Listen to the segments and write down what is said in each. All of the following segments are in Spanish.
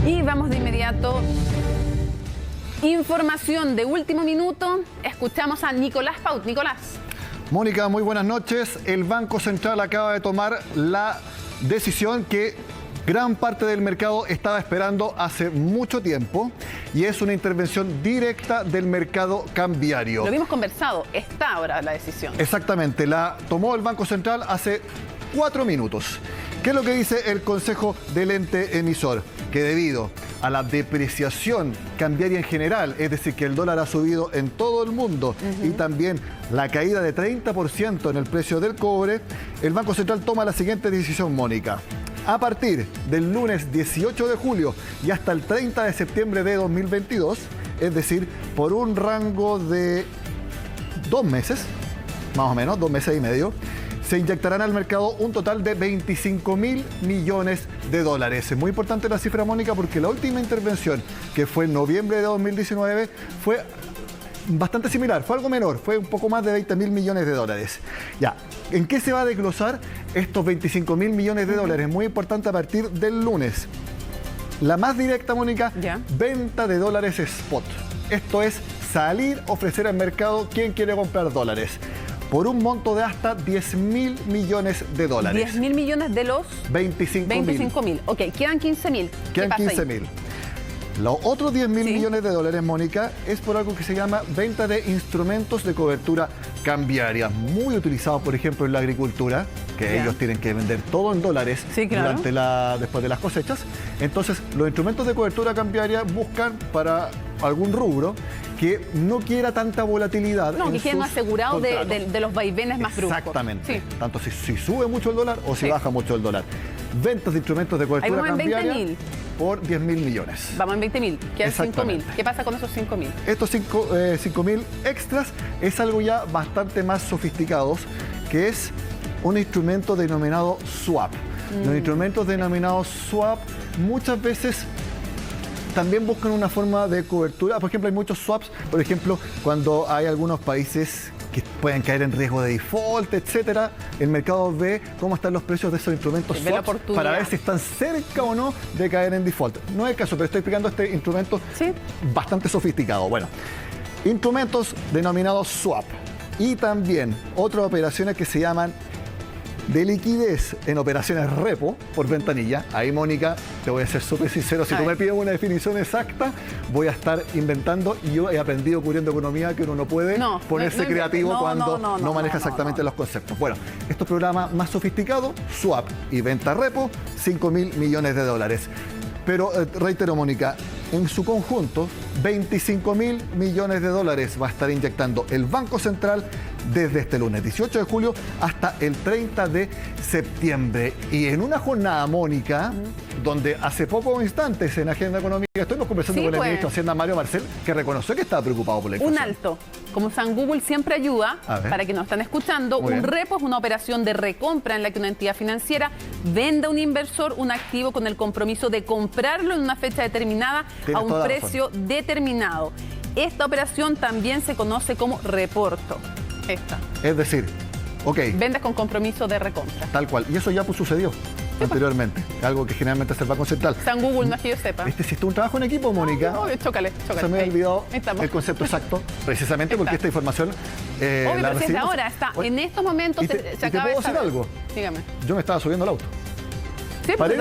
Y vamos de inmediato. Información de último minuto. Escuchamos a Nicolás Paut. Nicolás. Mónica, muy buenas noches. El Banco Central acaba de tomar la decisión que gran parte del mercado estaba esperando hace mucho tiempo, y es una intervención directa del mercado cambiario. Lo habíamos conversado, está ahora la decisión. Exactamente, la tomó el Banco Central hace 4 minutos. ¿Qué es lo que dice el Consejo del ente emisor? Que debido a la depreciación cambiaria en general, es decir, que el dólar ha subido en todo el mundo, y también la caída de 30% en el precio del cobre, el Banco Central toma la siguiente decisión, Mónica. A partir del lunes 18 de julio y hasta el 30 de septiembre de 2022, es decir, por un rango de 2 meses, más o menos, 2 meses y medio, se inyectarán al mercado un total de 25.000 millones de dólares. Es muy importante la cifra, Mónica, porque la última intervención, que fue en noviembre de 2019, fue bastante similar, fue algo menor, fue un poco más de 20.000 millones de dólares. Ya, ¿en qué se va a desglosar estos 25.000 millones de dólares? Muy importante a partir del lunes. La más directa, Mónica, venta de dólares spot. Esto es salir, ofrecer al mercado quién quiere comprar dólares, por un monto de hasta 10.000 millones de dólares. 10.000 millones de los 25.000. Ok, quedan 15.000. Quedan 15.000. Los otros 10.000 millones de dólares, Mónica, es por algo que se llama venta de instrumentos de cobertura cambiaria, muy utilizados, por ejemplo, en la agricultura, que ellos tienen que vender todo en dólares después de las cosechas. Entonces, los instrumentos de cobertura cambiaria buscan para algún rubro que no quiera tanta volatilidad. No, que queden asegurados de los vaivenes más bruscos. Exactamente. Tanto si sube mucho el dólar o si baja mucho el dólar. Ventas de instrumentos de cobertura cambiaria por 10.000 millones. Vamos en 20.000, quedan 5.000. ¿Qué pasa con esos 5.000? Estos 5.000 extras es algo ya bastante más sofisticados, que es un instrumento denominado swap. Los instrumentos denominados swap muchas veces también buscan una forma de cobertura. Por ejemplo, hay muchos swaps, por ejemplo, cuando hay algunos países que pueden caer en riesgo de default, etcétera, el mercado ve cómo están los precios de esos instrumentos swaps para ver si están cerca o no de caer en default. No es el caso, pero estoy explicando este instrumento bastante sofisticado. Bueno, instrumentos denominados swap, y también otras operaciones que se llaman de liquidez en operaciones repo por ventanilla. Ahí, Mónica, te voy a ser súper sincero, si tú me pides una definición exacta, voy a estar inventando, y yo he aprendido cubriendo economía que uno no puede ponerse creativo cuando no maneja exactamente los conceptos. Bueno, estos programas más sofisticados, swap y venta repo, 5.000 millones de dólares. Pero reitero, Mónica, en su conjunto, 25.000 millones de dólares va a estar inyectando el Banco Central desde este lunes 18 de julio hasta el 30 de septiembre. Y en una jornada, Mónica, donde hace pocos instantes en Agenda Económica estuvimos conversando con el ministro de Hacienda, Mario Marcel, que reconoció que estaba preocupado por la inflación. Un alto. Como San Google siempre ayuda, para que nos están escuchando, un repo es una operación de recompra en la que una entidad financiera vende a un inversor un activo con el compromiso de comprarlo en una fecha determinada a un precio determinado. Esta operación también se conoce como reporto. Es decir, vendes con compromiso de recompra. Tal cual. Y eso ya sucedió anteriormente. Algo que generalmente hace el Banco Central. San Google, no es que yo sepa. Si esto es un trabajo en equipo, Mónica. No, chócale. Se me ha olvidado el concepto exacto, precisamente porque esta información la recibimos ahora, está en estos momentos. ¿Te puedo decir algo? Dígame. Yo me estaba subiendo al auto. Sí, porque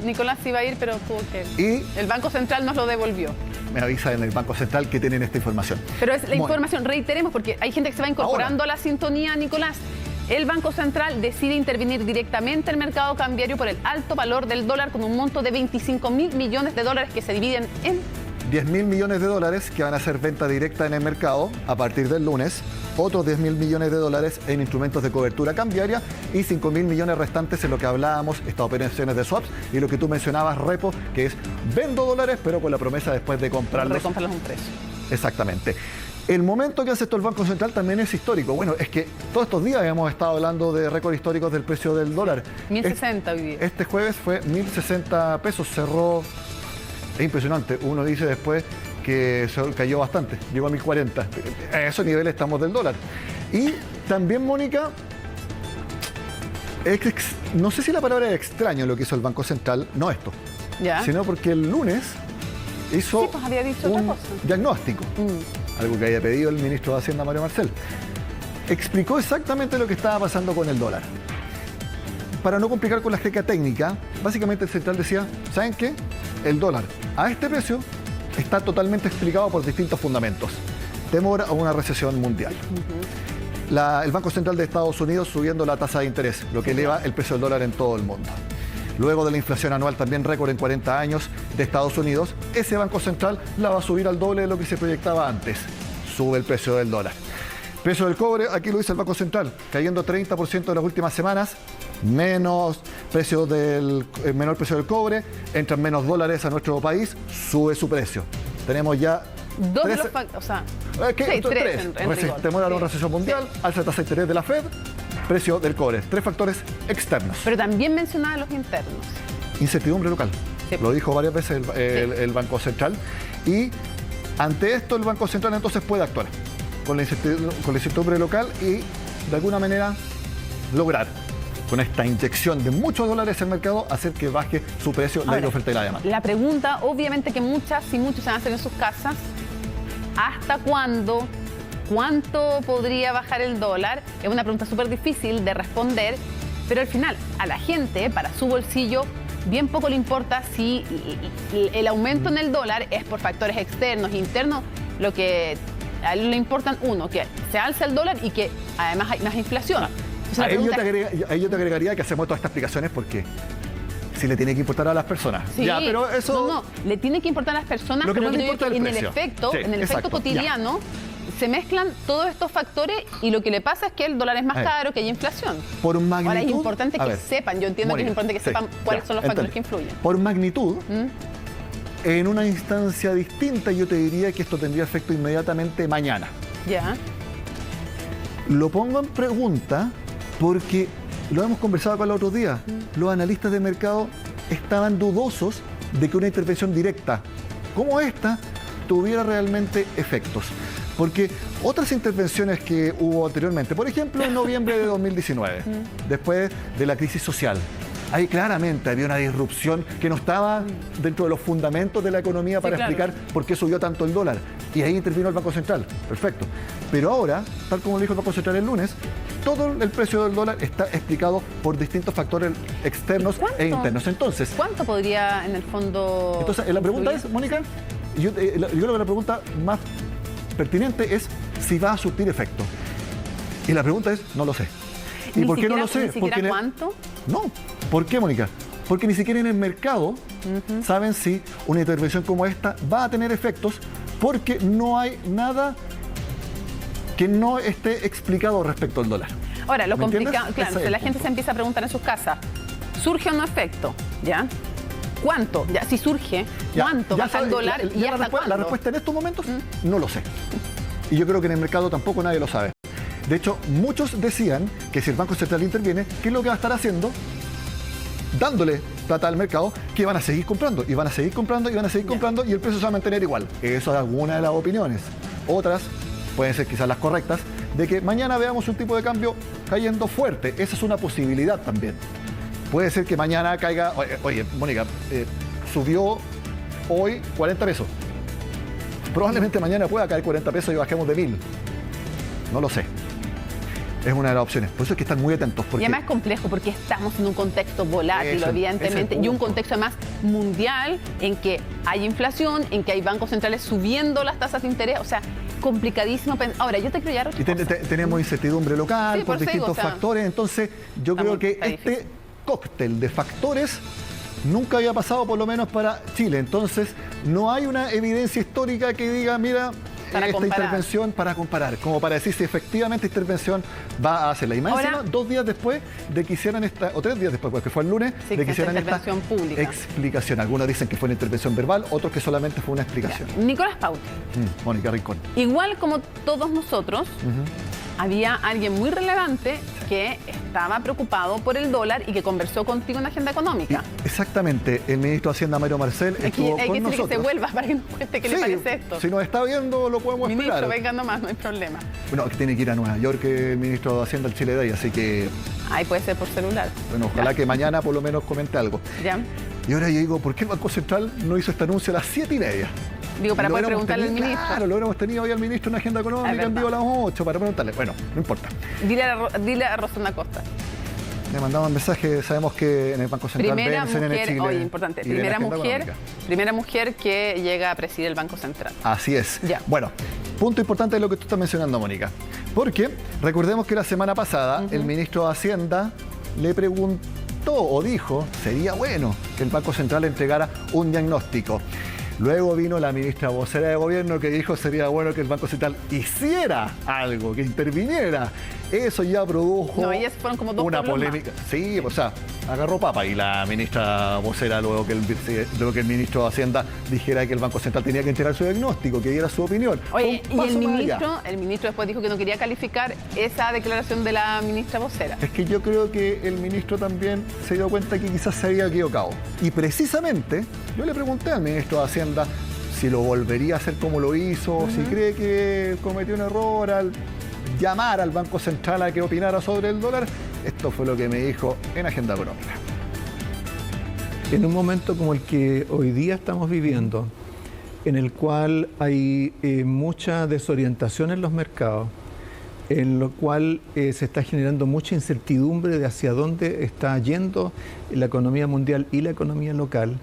Nicolás iba a ir, pero tuvo que... Y el Banco Central nos lo devolvió. Me avisa en el Banco Central que tienen esta información. Pero es la información, reiteremos, porque hay gente que se va incorporando a la sintonía, Nicolás. El Banco Central decide intervenir directamente en el mercado cambiario por el alto valor del dólar con un monto de 25.000 millones de dólares que se dividen en 10.000 millones de dólares que van a ser venta directa en el mercado a partir del lunes, otros 10.000 millones de dólares en instrumentos de cobertura cambiaria y 5.000 millones restantes en lo que hablábamos, estas operaciones de swaps, y lo que tú mencionabas, repo, que es vendo dólares pero con la promesa después de comprarlos. Recomprarlos a un precio. Exactamente. El momento que hace esto el Banco Central también es histórico. Bueno, es que todos estos días hemos estado hablando de récords históricos del precio del dólar. 1.060 hoy día. Este jueves fue 1.060 pesos, cerró. Es impresionante. Uno dice después que cayó bastante, llegó a 1.040. A esos niveles estamos del dólar. Y también, Mónica, no sé si la palabra es extraño lo que hizo el Banco Central, no esto. sino porque el lunes hizo pues había dicho otra cosa. Diagnóstico, algo que había pedido el ministro de Hacienda, Mario Marcel. Explicó exactamente lo que estaba pasando con el dólar. Para no complicar con la explicación técnica, básicamente el central decía, ¿saben qué? El dólar a este precio está totalmente explicado por distintos fundamentos. Temor a una recesión mundial. El Banco Central de Estados Unidos subiendo la tasa de interés, lo que eleva el precio del dólar en todo el mundo. Luego de la inflación anual también récord en 40 años de Estados Unidos, ese Banco Central la va a subir al doble de lo que se proyectaba antes. Sube el precio del dólar. Precio del cobre, aquí lo dice el Banco Central, cayendo 30% en las últimas semanas, menor precio del cobre, entran menos dólares a nuestro país, sube su precio. Tenemos ya tres en rigor. Temor a una recesión mundial, alza tasa de interés de la Fed, precio del cobre. 3 factores externos. Pero también mencionaba los internos. Incertidumbre local. Sí. Lo dijo varias veces el Banco Central. Y ante esto el Banco Central entonces puede actuar con la incertidumbre local y de alguna manera lograr con esta inyección de muchos dólares en el mercado hacer que baje su precio la oferta y la demanda. La pregunta, obviamente que muchas y muchos se van a hacer en sus casas, ¿hasta cuándo? ¿Cuánto podría bajar el dólar? Es una pregunta súper difícil de responder, pero al final a la gente, para su bolsillo, bien poco le importa si el aumento en el dólar es por factores externos, internos, lo que a él le importan, uno, que se alza el dólar y que además hay más inflación. Ahí yo te agregaría que hacemos todas estas explicaciones porque si le tiene que importar a las personas. Sí, pero eso... No, le tiene que importar a las personas, lo que pero más le importa es el precio. En el efecto cotidiano se mezclan todos estos factores y lo que le pasa es que el dólar es más caro, que hay inflación. Por magnitud... Ahora es importante que sepan, yo entiendo que es importante que sepan cuáles son los factores que influyen. Por magnitud... En una instancia distinta, yo te diría que esto tendría efecto inmediatamente mañana. Ya. Lo pongo en pregunta porque lo hemos conversado acá el otro día. Los analistas de mercado estaban dudosos de que una intervención directa como esta tuviera realmente efectos. Porque otras intervenciones que hubo anteriormente, por ejemplo, en noviembre de 2019, después de la crisis social, ahí claramente había una disrupción que no estaba dentro de los fundamentos de la economía para explicar por qué subió tanto el dólar. Y ahí intervino el Banco Central. Perfecto. Pero ahora, tal como lo dijo el Banco Central el lunes, todo el precio del dólar está explicado por distintos factores externos e internos. Entonces, ¿cuánto podría en el fondo...? Entonces, la pregunta es, Mónica, yo creo que la pregunta más pertinente es si va a surtir efecto. Y la pregunta es, no lo sé. ¿Y por qué no lo sé? ¿Ni siquiera cuánto? No. ¿Por qué, Mónica? Porque ni siquiera en el mercado saben si una intervención como esta va a tener efectos porque no hay nada que no esté explicado respecto al dólar. Ahora, lo complicado, claro, si la gente se empieza a preguntar en sus casas, ¿surge o no efecto? ¿Ya? ¿Cuánto? Ya, si surge, ¿cuánto baja el dólar y hasta cuándo? La respuesta en estos momentos, no lo sé. Y yo creo que en el mercado tampoco nadie lo sabe. De hecho, muchos decían que si el Banco Central interviene, ¿qué es lo que va a estar haciendo? Dándole plata al mercado, que van a seguir comprando, y van a seguir comprando, y van a seguir comprando, y el precio se va a mantener igual. Eso es alguna de las opiniones. Otras, pueden ser quizás las correctas, de que mañana veamos un tipo de cambio cayendo fuerte. Esa es una posibilidad también. Puede ser que mañana caiga... Oye, Mónica, subió hoy 40 pesos. Probablemente mañana pueda caer 40 pesos y bajemos de 1000. No lo sé. Es una de las opciones. Por eso es que están muy atentos. Y además es complejo porque estamos en un contexto volátil, evidentemente, y un contexto además mundial en que hay inflación, en que hay bancos centrales subiendo las tasas de interés. O sea, complicadísimo. Ahora, yo te creo ya... Tenemos incertidumbre local por distintos factores. Entonces, yo creo que este cóctel de factores nunca había pasado, por lo menos para Chile. Entonces, no hay una evidencia histórica que diga, mira... intervención para comparar, como para decir si efectivamente esta intervención va a hacerla. Y más encima, 2 días después de que hicieran esta, o 3 días después, porque fue el lunes, de que hicieran esta explicación. Algunos dicen que fue una intervención verbal, otros que solamente fue una explicación. Nicolás Pauti. Mónica Rincón. Igual como todos nosotros, había alguien muy relevante que estaba preocupado por el dólar y que conversó contigo en Agenda Económica. Exactamente. El ministro de Hacienda, Mario Marcel, estuvo con nosotros. Hay que se vuelva para que nos cuente qué le parece esto. Si nos está viendo, lo podemos esperar. Ministro, venga nomás, no hay problema. Bueno, que tiene que ir a Nueva York el ministro de Hacienda, el Chile Day, así que... Ahí puede ser por celular. Bueno, ojalá que mañana por lo menos comente algo. Ya. Y ahora yo digo, ¿por qué el Banco Central no hizo este anuncio a las 7:30? Digo, para poder preguntarle al ministro. Claro, lo hubiéramos tenido hoy al ministro en Agenda Económica en vivo a las 8 para preguntarle. Bueno, no importa. Dile a Rosana Costa. Le mandamos un mensaje, sabemos que en el Banco Central primera ven CNN mujer, Chile. oye, importante, primera mujer que llega a presidir el Banco Central. Así es. Ya. Bueno, punto importante de lo que tú estás mencionando, Mónica. Porque recordemos que la semana pasada el ministro de Hacienda le preguntó o dijo, sería bueno que el Banco Central entregara un diagnóstico. Luego vino la ministra vocera de gobierno que dijo sería bueno que el Banco Central hiciera algo, que interviniera. Eso ya produjo una polémica. Sí, o sea, agarró papa y la ministra vocera luego que el ministro de Hacienda dijera que el Banco Central tenía que entregar su diagnóstico, que diera su opinión. Oye, y el ministro después dijo que no quería calificar esa declaración de la ministra vocera. Es que yo creo que el ministro también se dio cuenta que quizás se había equivocado. Y precisamente yo le pregunté al ministro de Hacienda si lo volvería a hacer como lo hizo, si cree que cometió un error al llamar al Banco Central a que opinara sobre el dólar. Esto fue lo que me dijo en Agenda Económica. En un momento como el que hoy día estamos viviendo, en el cual hay mucha desorientación en los mercados, en lo cual se está generando mucha incertidumbre de hacia dónde está yendo la economía mundial y la economía local,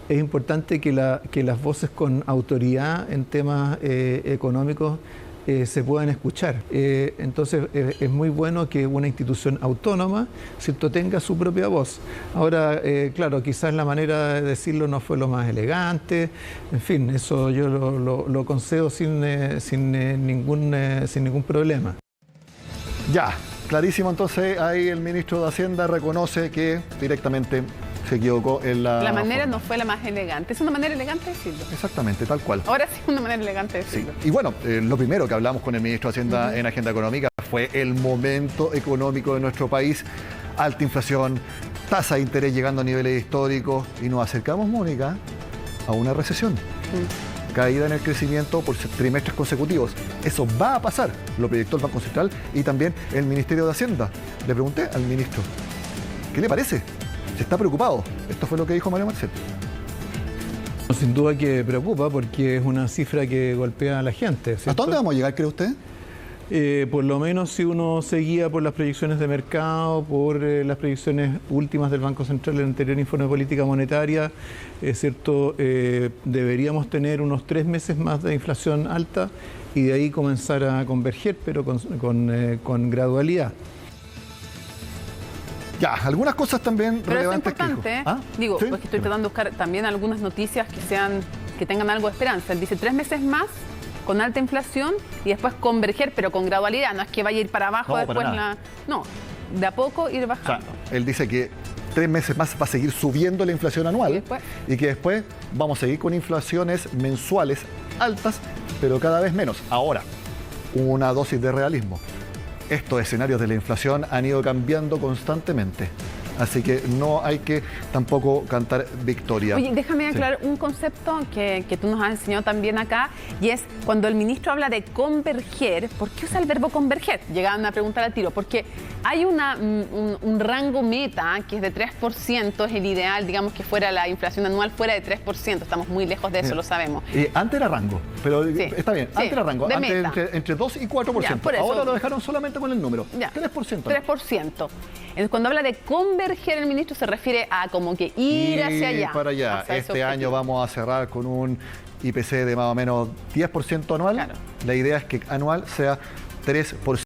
es importante que las voces con autoridad en temas económicos se puedan escuchar. Entonces es muy bueno que una institución autónoma, ¿cierto?, tenga su propia voz. Ahora, claro, quizás la manera de decirlo no fue lo más elegante, en fin, eso yo lo concedo sin ningún problema. Ya, clarísimo. Entonces ahí el ministro de Hacienda reconoce que directamente se equivocó en la manera forma. No fue la más elegante. Es una manera elegante de decirlo. Exactamente, tal cual. Ahora sí es una manera elegante de decirlo. Sí. Y bueno, lo primero que hablamos con el ministro de Hacienda en Agenda Económica fue el momento económico de nuestro país. Alta inflación, tasa de interés llegando a niveles históricos y nos acercamos, Mónica, a una recesión. Caída en el crecimiento por trimestres consecutivos. Eso va a pasar, lo proyectó el Banco Central y también el Ministerio de Hacienda. Le pregunté al ministro, ¿qué le parece? ¿Se está preocupado? Esto fue lo que dijo Mario Marcel. Sin duda que preocupa porque es una cifra que golpea a la gente, ¿cierto? ¿Hasta dónde vamos a llegar, cree usted? Por lo menos si uno se guía por las proyecciones de mercado, por las proyecciones últimas del Banco Central, el anterior informe de política monetaria, ¿cierto? Deberíamos tener unos 3 meses más de inflación alta y de ahí comenzar a converger, pero con gradualidad. Ya, algunas cosas también pero relevantes. Pero es importante, ¿Ah? Digo, ¿Sí? porque estoy tratando de buscar también algunas noticias que tengan algo de esperanza. Él dice 3 meses más con alta inflación y después converger, pero con gradualidad. No es que vaya a ir para abajo después. No, de a poco ir bajando. O sea, él dice que 3 meses más va a seguir subiendo la inflación anual y que después vamos a seguir con inflaciones mensuales altas, pero cada vez menos. Ahora, una dosis de realismo. Estos escenarios de la inflación han ido cambiando constantemente. Así que no hay que tampoco cantar victoria. Oye, déjame aclarar un concepto que tú nos has enseñado también acá, y es cuando el ministro habla de converger, ¿por qué usa el verbo converger? Llegaban a preguntar al tiro, porque hay un rango meta que es de 3%, es el ideal, digamos, que fuera la inflación anual fuera de 3%, estamos muy lejos de eso, lo sabemos. Antes era rango, pero está bien, antes era rango, antes entre 2 y 4%, ya, ahora lo dejaron solamente con el número, ya, 3%. 3%. Entonces, cuando habla de converger, el ministro se refiere a como que ir hacia allá. Para allá. Este año vamos a cerrar con un IPC de más o menos 10% anual. Claro. La idea es que anual sea 3%.